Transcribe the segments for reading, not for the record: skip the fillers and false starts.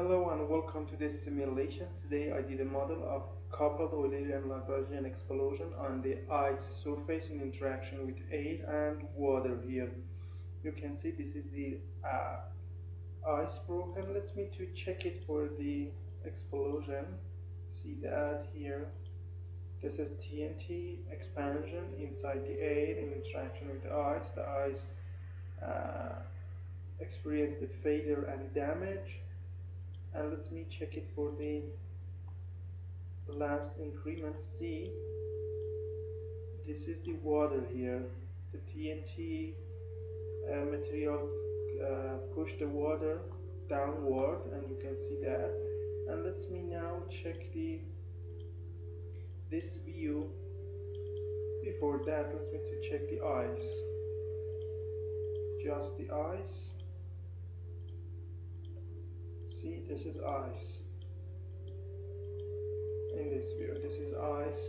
Hello and welcome to this simulation. Today I did a model of coupled Eulerian Lagrangian explosion on the ice surface in interaction with air and water here. You can see this is the ice broken. Let me to check it for the explosion. See that here. This is TNT expansion inside the air in interaction with the ice. The ice experienced the failure and damage. And let me check it for the last increment. See, this is the water here. The TNT material push the water downward, and you can see that. And let me now check this view. Before that, let me to check the ice. Just the ice. See, this is ice. In this view, this is ice.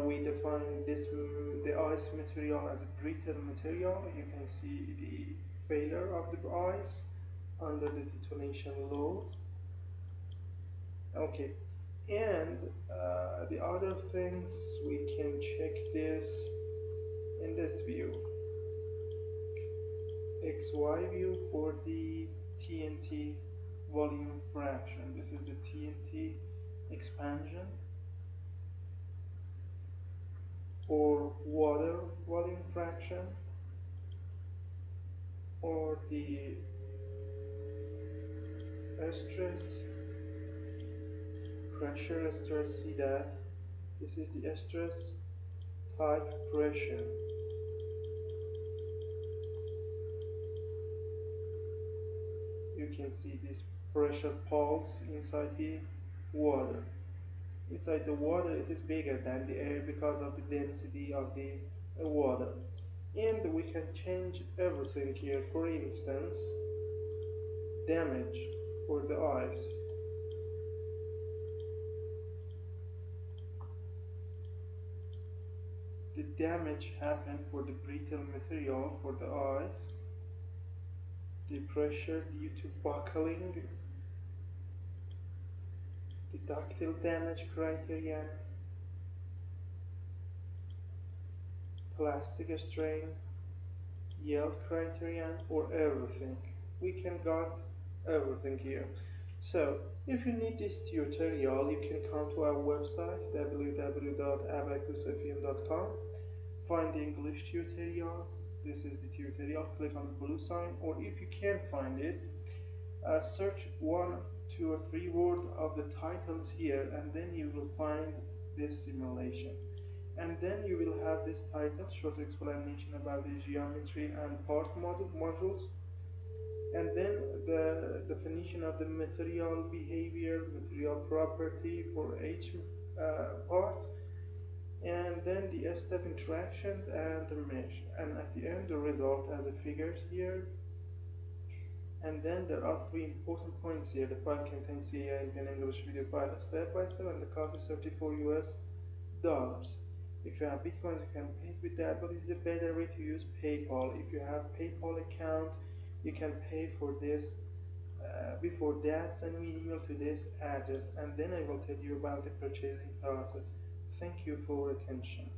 We define the ice material as a brittle material. You can see the failure of the ice under the detonation load. Okay, and the other things we can check this in this view. XY view for the TNT volume fraction. This is the TNT expansion or water volume fraction, or the stress, pressure stress. See that this is the stress type pressure. You can see this pressure pulse inside the water. Inside the water it is bigger than the air because of the density of the water. And we can change everything here. For instance, damage for the ice. The damage happened for the brittle material for the ice. The pressure due to buckling, the ductile damage criterion, plastic strain, yield criterion, or everything. We can got everything here. So if you need this tutorial, you can come to our website www.abaqusfm.com, find the English tutorials. This is the tutorial. Click on the blue sign, or if you can't find it, search 1, 2, or 3 words of the titles here, and then you will find this simulation. And then you will have this title, short explanation about the geometry and part modules, and then the definition of the material behavior, material property for each part, and then the step interactions and the mesh, and at the end the result as a figures here. And then there are 3 important points here. The file contains CEL in English video file step by step, and the cost is $34 US. If you have bitcoins, you can pay it with that, but it's a better way to use PayPal. If you have PayPal account, you can pay for this. Before that, send me an email to this address, and then I will tell you about the purchasing process. Thank you for your attention.